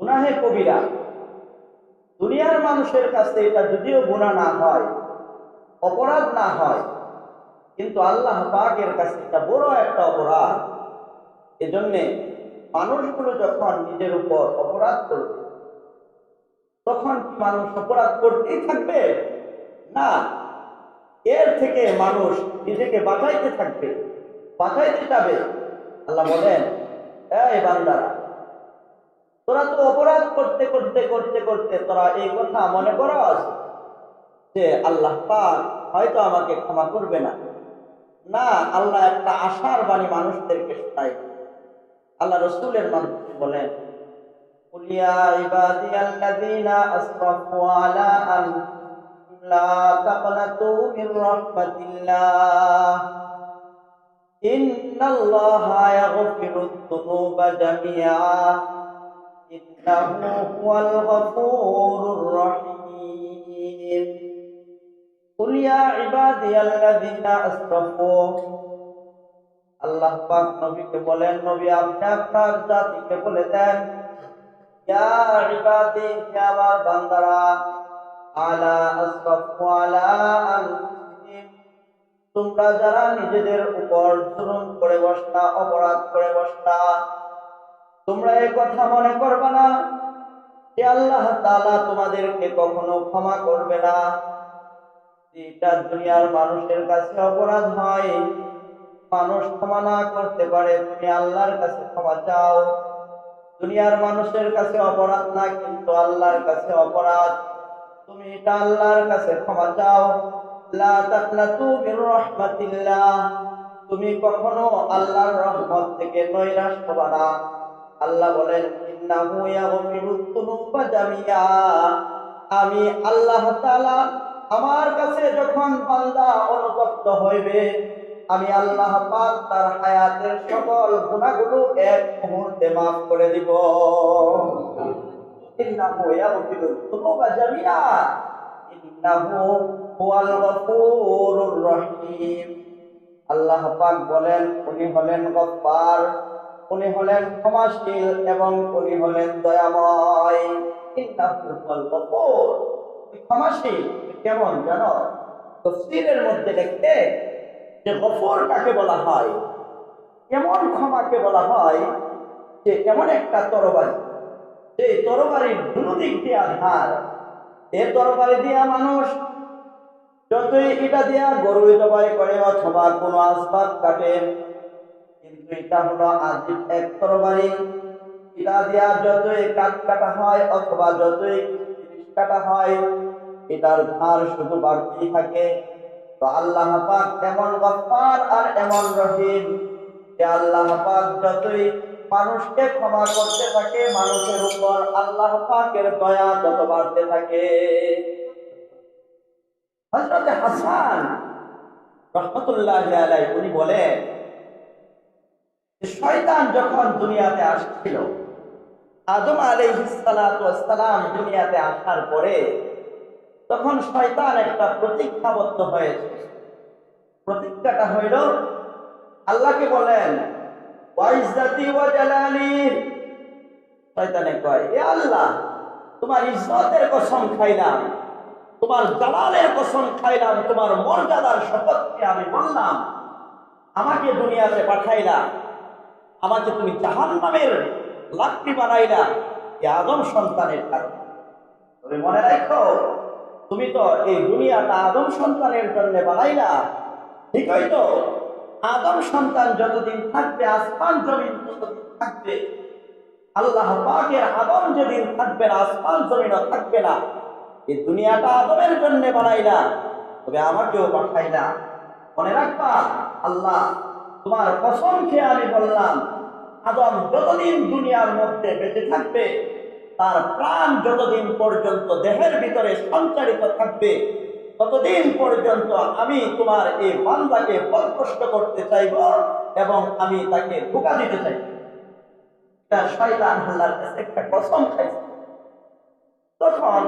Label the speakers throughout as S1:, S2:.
S1: গুনাহে কবিরা। দুনিয়ার মানুষের কাছে এটা যদিও গুনাহ না হয়, অপরাধ না হয়, কিন্তু আল্লাহ পাকের কাছে এটা বড় একটা অপরাধ। এজন্যে মানুষগুলো যখন নিজের উপর অপরাধ করবে, তখন কি মানুষ অপরাধ করতেই থাকবে? না, এর থেকে মানুষ নিজেকে বাঁচাইতে থাকবে, বাঁচাইতে যাবে। আল্লাহ বলেন, এই বান্দারা, তোরা তো অপরাধ করতে করতে করতে করতে তোরা এই কথা মনে করস যে আল্লাহ পাক হয়তো আমাকে ক্ষমা করবে না। না, আল্লাহ একটা আশার বাণী মানুষদেরকে শোনায়। আল্লাহ রসুলের মাধ্যমে বলেন, কুল ইয়া ইবাদিয়াল্লাযীনা আসরাফু আলা আনফুসিহিম লা তাকনাতু মির রাহমাতিল্লাহ ইন্নাল্লাহা ইয়াগফিরুদ যুনুবা জামিআ ইন্নাহু হুয়াল গফুরুর রহিম। কুল ইয়া ইবাদিয়াল্লাযীনা আসরাফু, আল্লাহ পাক নবীকে বলেন, নবী আপনি আপনার জাতিকে বলে দেন, ইয়া ইবাদি, হে আমার বান্দারা, আলা আসরাফু আলা আনফুসিহিম, তোমরা যারা নিজেদের উপর জুলুম করে বসতা, অপরাধ করে বসতা, তোমরা এই কথা মনে করবে না যে আল্লাহ তাআলা তোমাদেরকে কখনো ক্ষমা করবে না। এটা দুনিয়ার মানুষের কাছে অপরাধ হয়, মানুষ ক্ষমা না করতে পারে, তুমি আল্লাহর কাছে ক্ষমা চাও। দুনিয়ার মানুষের কাছে অপরাধ না, কিন্তু আল্লাহর কাছে অপরাধ, তুমি এটা আল্লাহর কাছে ক্ষমা চাও। লা তাকনাতু মির রাহমাতিল্লাহ, তুমি কখনো আল্লাহর রহমত থেকে নৈরাশ হবা না। আল্লাহ বলেন, ইন্নাহু ইয়াগফিরুদ যুনুবা জামিআ, আমি আল্লাহ তাআলা, আমার কাছে যখন বান্দা অনুতপ্ত হইবে, আমি আল্লাহ পাক তার হায়াতের সকল গুনাহগুলো এক মুহূর্তে মাফ করে দিব। ইন্নাহু ইয়াগফিরুদ যুনুবা জামিআ ইন্নাহু হুয়াল গফুরুর রহিম। আল্লাহ পাক বলেন, উনি হলেন গফফার, উনি হলেন ক্ষমাশীল এবং উনি হলেন দয়াময়। ইন্নাহু হুয়াল গফুর, ক্ষমাশীল। কেমন জানো? তাফসীরের মধ্যে লিখতে যে গফুর কাকে বলা হয়, এমন ক্ষমাকে বলা হয় যে এমন একটা তরবারি, যে তরবারির দুনো দিক দিয়ে ধার, এ তরবারি দিয়া মানুষ যতই এটা দিয়া গরু জবাই করে অথবা কোনো আসবাব কাটে, কিন্তু এটা হলো আজিব এক তরবারি। এটা দিয়া যতই কাঠ কাটা হয় অথবা যতই জিনিস কাটা হয়, এটার ধার শুধু বাড়তেই থাকে। তো আল্লাহ পাক এমন গফফার আর এমন রহিম যে আল্লাহ পাক যতই মানুষকে ক্ষমা করতে থাকে, মানুষের উপর আল্লাহ পাকের দয়া তত বাড়তে থাকে। হযরত হাসান রাহমাতুল্লাহি আলাইহি উনি বলেন, শয়তান যখন দুনিয়াতে আসছিল, আদম আলাইহিস সালাতু ওয়াস সালাম দুনিয়াতে আসার পরে, তখন শয়তান একটা প্রতিজ্ঞাবদ্ধ হয়েছে। প্রতিজ্ঞাটা হইল, আল্লাহকে বলেন, ওয়া ইজ্জতি ওয়া জালালি, শয়তানে কয়, এ আল্লাহ, তোমার ইজ্জতের কসম খাইলাম, তোমার জালালের কসম খাইলাম, তোমার মর্যাদার শপথকে আমি বললাম, আমাকে দুনিয়াতে পাঠাইলা, আমাকে তুমি জাহান্নামের লাকড়ি বানাইলা এই আদম সন্তানের কারণে। তুমি মনে রাখো, তুমি তো এই দুনিয়াটা আদম সন্তানের জন্য বানাইলা, ঠিক হয়তো? আদম সন্তান যতদিন থাকবে, আসমান জমিন ততদিন থাকবে। আল্লাহ পাকের আদম যেদিন থাকবে না, আসমান জমিনও থাকবে না। এই দুনিয়াটা আদমের জন্য বানাইলা, তবে আমাকেও পাঠাইলা। মনে রাখবা, আল্লাহ তোমার কসম খেয়ে আমি বললাম, আদম যতদিন দুনিয়ার মধ্যে বেঁচে থাকবে, তার প্রাণ যতদিন পর্যন্ত দেহের ভিতরে সঞ্চারিত থাকবে, ততদিন পর্যন্ত আমি তোমার এই বান্দাকে পথভ্রষ্ট করতে চাইব এবং আমি তাকে ধোঁকা দিতে চাইব। এটা শয়তান আল্লাহর কাছে একটা কসম খাইছে। তখন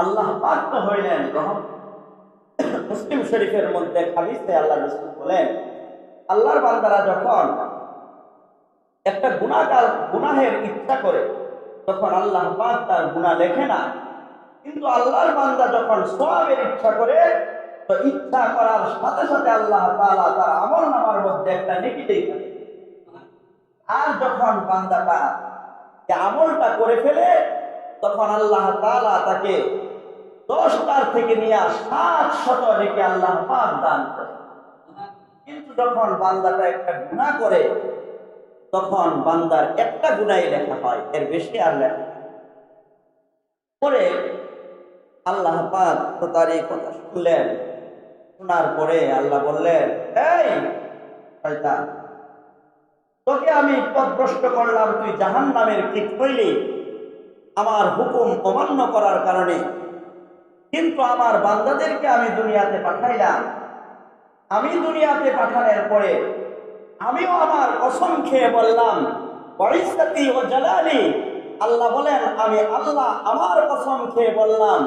S1: আল্লাহ পাক তো হইলেন রহম। মুসলিম শরীফের মধ্যে হাদিসে আল্লাহ রাসূল বলেন, আল্লাহর বান্দারা যখন একটা গুনাহের ইচ্ছা করে, তখন আল্লাহ পাক তার গুনাহ লেখে না। কিন্তু আল্লাহর বান্দা যখন সওয়াবের ইচ্ছা করে, তো ইচ্ছা করার সাথে সাথে আল্লাহ তাআলা তার আমলনামার মধ্যে একটা নেকি দিয়ে থাকে। আর যখন বান্দাটা যে আমলটা করে ফেলে, তখন আল্লাহ তাআলা তাকে 10টার থেকে নিয়ে 700 নেকি আল্লাহ পাক দান করে। কিন্তু যখন বান্দাটা একটা গুনাহ করে, তখন বান্দার একটা গুনাহই লেখা হয়, এর বেশি আর লেখা হয় না। পরে আল্লাহ পাক তো তার এই কথা শুনলেন। শোনার পরে আল্লাহ বললেন, এই শয়তান, তোকে আমি পথভ্রষ্ট করলাম, তুই জাহান্নামের কীট হইলি আমার হুকুম অমান্য করার কারণে। কিন্তু আমার বান্দাদেরকে আমি দুনিয়াতে পাঠাইলাম। আমি দুনিয়াতে পাঠানোর পরে আমিও আমার কসম খেয়ে বললাম, ওয়াইজ্জতি ওয়া জালালি, আল্লাহ বলেন আমি আল্লাহ আমার কসম খেয়ে বললাম,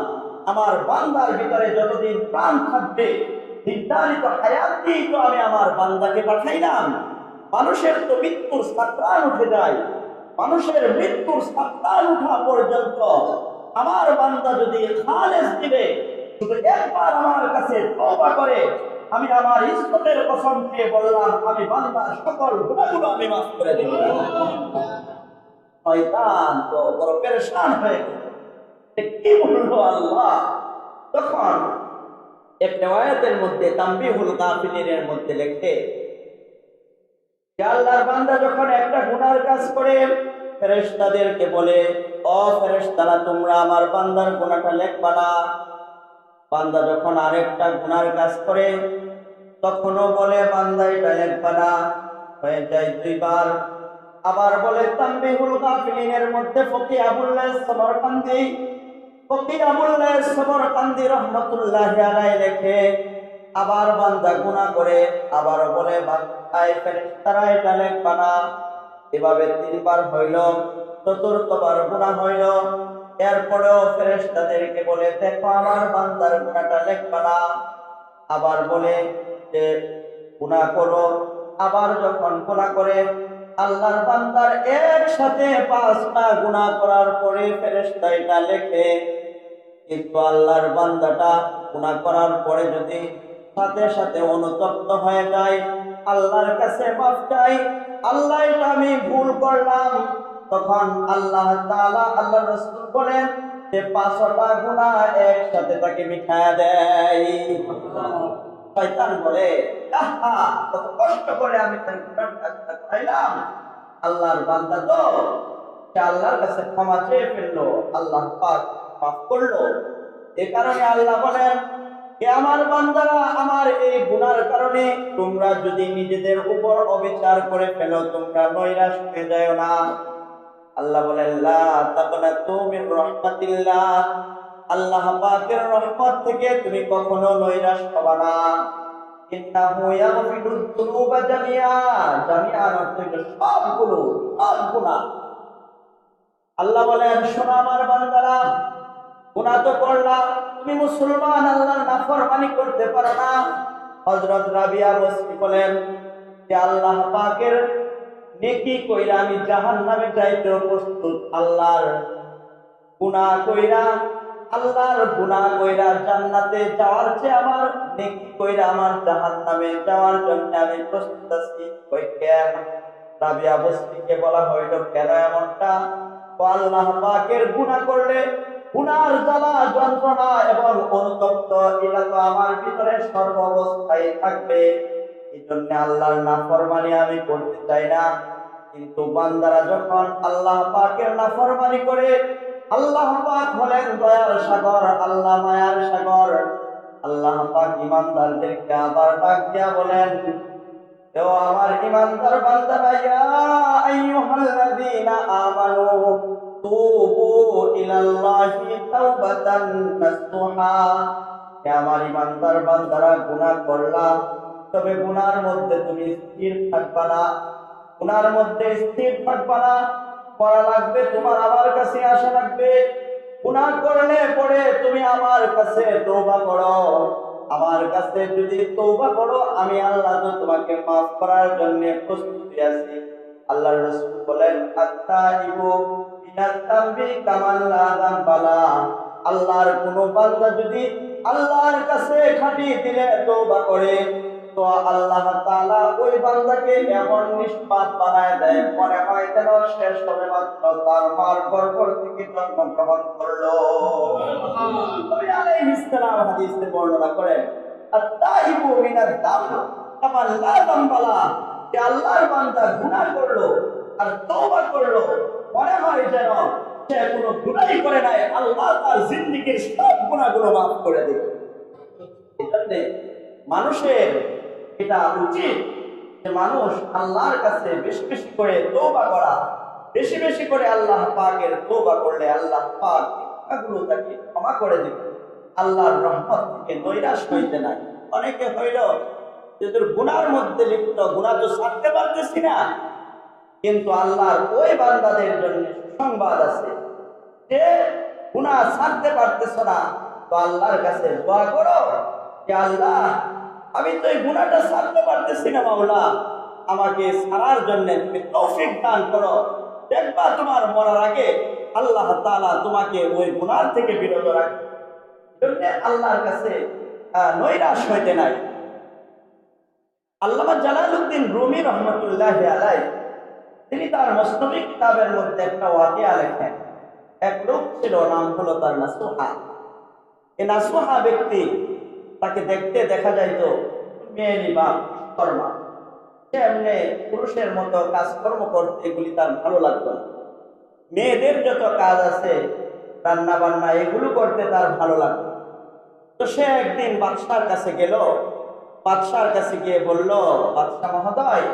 S1: আমার বান্দার ভিতরে যতদিন প্রাণ থাকবে নির্ধারিত হায়াত দিয়েই তো আমি আমার বান্দাকে পাঠাইলাম। মানুষের তো মৃত্যুর সাকরাত উঠে যায়, মানুষের মৃত্যুর সাকরাত উঠা পর্যন্ত আমার বান্দা যদি খালেস দিবে, শুধু একবার আমার কাছে তওবা করে, আমি আমার ইজ্জতের কসম খেয়ে বললাম আমি বান্দার সকল গুনাহগুলো আমি মাফ করে দেব। শয়তান তো বড় পেরেশান হয়ে গেল, কি বললো আল্লাহ। তখন এক রিওয়ায়াতের মধ্যে তানবীহুল গাফিলিনের মধ্যে লেখে যে আল্লাহর বান্দা যখন একটা গুনার কাজ করে, ফেরেশতাদেরকে বলে, ও ফেরেশতারা, তোমরা আমার বান্দার গুনাহটা লিখবা না। বান্দা যখন আরেকটা গুনার কাজ করে, তখনও বলে বান্দা এটা লিখবা না, হয়ে যায় 2বার। আবার বলে তানবীহুল গাফিলিনের মধ্যে ফকি আবুল্লাহ সমরকান্দি রহমতুল্লাহি আলাইহি লেখে, আবার বান্দা গুনাহ করে, আবার বলে বান্দায় ফেরেশতারা এটা লিখবা না। এভাবে 3বার হইল, 4র্থবার গুনাহ হইল। এরপরেও ফেরেশতাদেরকে বলে, দেখো আমার বান্দার গুনাহটা লিখবা না। আবার বলে যে গুনাহ করো। আবার যখন গুনাহ করে, আল্লাহর বান্দার একসাথে 5টা গুনাহ করার পরে ফেরেশতা এটা লেখে। কিন্তু আল্লাহর বান্দাটা গুনাহ করার পরে যদি সাথে সাথে অনুতপ্ত হয়ে যায়, আল্লাহর কাছে মাফ চাই, আল্লাহ এটা আমি ভুল করলাম, তখন আল্লাহ তাআলা, আল্লাহর রাসূল বলেন যে 5টা গুনাহ একসাথে তাকে মিটায়া দেয়। শয়তান বলে, আহা, কত কষ্ট করে আমি তার গুনাহর কাজটা করাইলাম, আল্লাহর বান্দা তো সে আল্লাহর কাছে ক্ষমা চেয়ে ফেললো, আল্লাহ পাক মাফ করলো। এ কারণে আল্লাহ বলেন, হে আমার বান্দারা, আমার এই গুনার কারণে তোমরা যদি নিজেদের উপর অবিচার করে ফেলো, তোমরা নৈরাশ হয়ে যায় না। আল্লাহ বলেন, লা তাকনাতু মির রাহমাতিল্লাহ, আল্লাহ পাকের রহমত থেকে তুমি কখনো নৈরাশ হবে না। ইন্নাহু ইয়াগফিরুয যুনুবা জামিআ, জামিআন অর্থ হলো সবগুলো, সব গুনাহ। আল্লাহ বলেন, শোনো আমার বান্দারা, গুনাহ তো করলাম, তুমি মুসলমান, আল্লাহর নাফরমানি করতে পারো না। হযরত রাবিয়া বসরি বলেন যে আল্লাহ পাকের নেকি কইরা আমি জাহান্নামে যাইতে প্রস্তুত, আল্লাহর গুনাহ কইরা, আল্লাহর গুনাহ কইরা জান্নাতে যাওয়ার চেয়ে আমার নেকি কইরা আমার জাহান্নামে যাওয়ার জন্য আমি প্রস্তুত আছি। কই কেন? রাবিয়া বসরিকে বলা হইল, কেন এমনটা? ও আল্লাহ পাকের গুনাহ করলে গুনার জ্বালা যন্ত্রণা এবং অনুতপ্ত এটা তো আমার ভিতরে সর্বাবস্থায় থাকবে, এই জন্য আল্লাহর নাফরমানি আমি করতে চাই না। কিন্তু বান্দারা যখন আল্লাহ পাকের নাফরমানি করে, আল্লাহ পাক হলেন দয়ার সাগর, আল্লাহ মায়ার সাগর। আল্লাহ পাক ইমানদারদেরকে আবার ডাক দিয়া বলেন, ও আমার ইমানদার বান্দারা, ইয়া আইয়ুহাল্লাযীনা আমানু তুবু ইলাল্লাহি তাওবাতান নাসুহা। হে আমার ইমানদার বান্দারা, গুনাহ করলা, তবে গুনার মধ্যে তুমি স্থির থাকবা না, গুনার মধ্যে স্থির থাকবা না, করা লাগবে তোমার আমার কাছে আসা লাগবে। গুনাহ করলে পরে তুমি আমার কাছে তওবা করো, আমার কাছে যদি তওবা করো, আমি আল্লাহ তো তোমাকে মাফ করার জন্য প্রস্তুত আছি। আল্লাহর রাসূল বলেন, আত্তাইবু মিনাত তামবি কামান লা যামবালা। আল্লাহর কোন বান্দা যদি আল্লাহর কাছে খাঁটি দিলে তওবা করে, তো আল্লাহ তাআলা ওই বান্দাকে এমন নিষ্পাপ বানায় দেয়, মনে হয় যেন সে সবেমাত্র তার মার গর্ভ থেকে জন্মগ্রহণ করলো। নবী আলাইহিস সালাম হাদিসে বর্ণনা করেন, আত-তাইবু মিনাদ দাম কামান লা যামবালা। যে আল্লাহর বান্দা গুনাহ করলো আর তওবা করলো, মনে হয় যেন সে কোনো গুনাহই করে নাই, আল্লাহ তার জিন্দেগীর সব গুনাহগুলো মাফ করে দেবে। এজন্য মানুষের এটা উচিত যে মানুষ আল্লাহর কাছে বেশি বেশি করে তওবা করা, বেশি বেশি করে আল্লাহ পাকের তওবা করলে আল্লাহ পাক গুনাহগুলো তাকে ক্ষমা করে দিবে, আল্লাহর রহমত থেকে নৈরাশ হইতে নাই। অনেকে হইল যে তোর গুনার মধ্যে লিপ্ত, গুনাহ তো ছাড়তে পারতেছি না, কিন্তু আল্লাহর ওই বান্দাদের জন্য সুসংবাদ আছে যে গুনাহ ছাড়তে পারতেছ না, তো আল্লাহর কাছে দোয়া করো যে আল্লাহ আমি তো এই গুনাহটা ছাড়তে পারতেছি না, মাওলা আমাকে ছাড়ার জন্য তুমি তৌফিক দান করো। দেখবা তোমার মরার আগে আল্লাহ তাআলা তোমাকে ওই গুনাহ থেকে বিরত রাখবে। জন্য আল্লাহর কাছে নৈরাশ হইতে নাই। আল্লামা জালালউদ্দিন রুমি রহমতুল্লাহি আলাইহি তিনি তার মুসনাবি কিতাবের মধ্যে একটা ওয়াকিয়া লেখেন। এক লোক ছিল, নাম হলো তার নাসুহা। এই নাসুহা ব্যক্তি, তাকে দেখতে দেখা যাইতো মেয়েলি বা কর্মা, সে এমনি পুরুষের মতো কাজকর্ম করতে এগুলি তার ভালো লাগতো না। মেয়েদের যত কাজ আছে, রান্না বান্না, এগুলো করতে তার ভালো লাগতো। তো সে একদিন বাদশার কাছে গেল, বাদশার কাছে গিয়ে বলল, বাদশা মহোদয়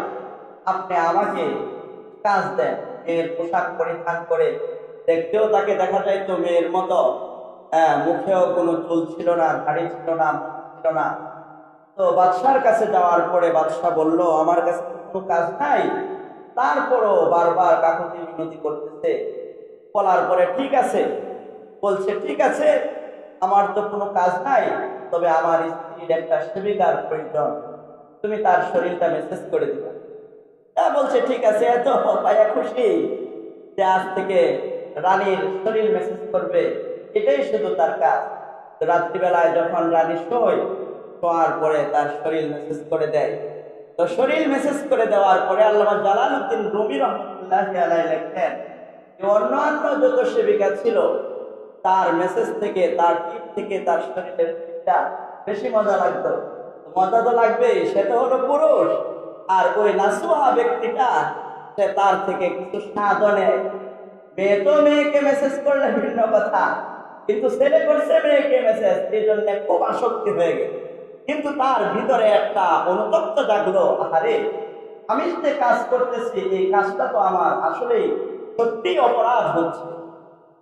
S1: আপনি আমাকে কাজ দেন। মেয়ের পোশাক পরিধান করে, দেখতেও তাকে দেখা যাইতো মেয়ের মতো, মুখেও কোনো চুল ছিল না, দাড়ি ছিল না, ছিল না। তো বাদশার কাছে যাওয়ার পরে বাদশা বলল, আমার কাছে কোনো কাজ নাই, তারপরও বারবার কাকুতি মিনতি করতেছে। বলার পরে ঠিক আছে, বলছে ঠিক আছে আমার তো কোনো কাজ নাই, তবে আমার স্ত্রীর একটা সেবিকার প্রয়োজন, তুমি তার শরীরটা মেসেজ করে দিবা। বলছে ঠিক আছে, এত পাইয়া খুশি যে আজ থেকে রানীর শরীর মেসেজ করবে, এটাই শুধু তার কাজ। রাত্রিবেলায় যখন রানী শোয়ার পরে তার শরীর মেসেজ করে দেয়। তো শরীর মেসেজ করে দেওয়ার পরে আল্লামা জালালউদ্দিন রুমি রহমতুল্লাহি আলাইহি লেখেন যে অন্যান্য যত সেবিকা ছিল তার মেসেজ থেকে, তার টিপ থেকে তার শরীরের টিপটা বেশি মজা লাগতো। মজা তো লাগবেই, সে তো হলো পুরুষ। আর ওই নাসুহা ব্যক্তিটা সে তার থেকে কিছু সাধনে, মেয়ে তো মেয়েকে মেসেজ করলে ভিন্ন কথা, কিন্তু ছেলে করছে মেয়েকে মেসেজ, এই জন্য খুব আসক্তি হয়ে গেল। কিন্তু তার ভিতরে একটা অনুতপ্ত জাগলো, আরে আমি যে কাজ করতেছি এই কাজটা তো আমার আসলেই সত্যি অপরাধ হচ্ছে।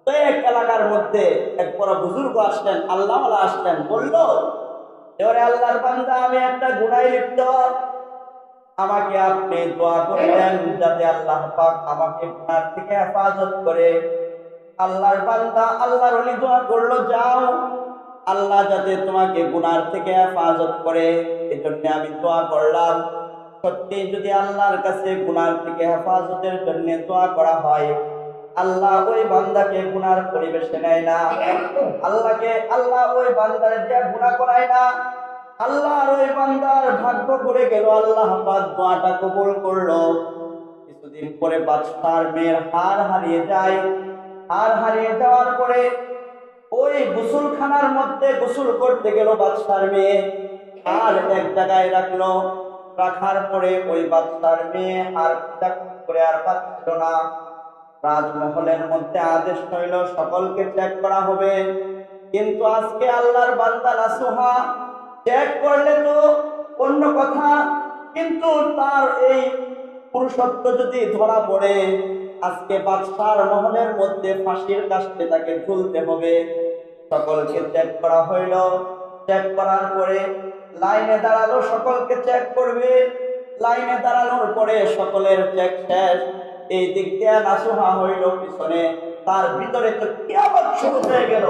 S1: তো এক এলাকার মধ্যে এক বড় বুজুর্গ আসলেন, আল্লাহওয়ালা আসলেন, বলল এবারে আল্লাহর বান্দা আমি একটা গুনাহে লিপ্ত, আমাকে আপনি দোয়া করে দেন যাতে আল্লাহ পাক আমাকে গুনাহ থেকে হেফাজত করে। আল্লাহর বান্দা আল্লাহর ওলি দোয়া করলো, যাও আল্লাহ যাতে তোমাকে গুনাহ থেকে হেফাজত করে, এজন্য আমি দোয়া করলাম। সত্যি যদি আল্লাহর কাছে গুনাহ থেকে হেফাজতের জন্য দোয়া করা হয়, আল্লাহ ওই বান্দাকে গুনার পরিবেশে নেয় না, আল্লাহ ওই বান্দার যে গুনাহ করায় না। আল্লাহর ওই বান্দার ভাগ্য করে গেল, আল্লাহ পাক দোয়াটা কবুল করলো। কিছুদিন পরে বাদশার মেয়ের হার হারিয়ে যায়। হার হারিয়ে যাওয়ার পরে ওই গোসলখানার মধ্যে গোসল করতে গেল বাদশার মেয়ে, আর এক জায়গায় রাখলো। রাখার পরে ওই বাদশার মেয়ে আর করে আর পাচ্ছিল না। রাজমহলের মধ্যে আদেশ হইল সকলকে চেক করা হবে, কিন্তু আজকে আল্লাহর বান্দা নাসুহা চেক করলে তো অন্য কথা, কিন্তু তার এই পুরুষত্ব যদি ধরা পড়ে, আজকে বাদশার মহলের মধ্যে ফাঁসির কাস্টে তাকে ঝুলতে হবে। সকলকে চেক করা হইল। চেক করার পরে লাইনে দাঁড়ালো, সকলকে চেক করবে। লাইনে দাঁড়ানোর পরে সকলের চেক শেষ। এই দিক দিয়ে নাসুহা হইল পিছনে, তার ভিতরে তো কিয়ামত শুরু হয়ে গেল।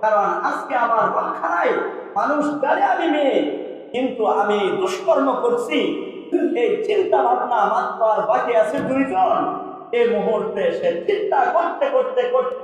S1: কারণ আজকে আমার বাখানায় মানুষ জানে আমি মেয়ে, কিন্তু আমি দুষ্কর্ম করছি, এই চিন্তা ভাবনা মাত্র আর বাকি আছে দুইজন। এই মুহূর্তে সে চিন্তা করতে করতে করতে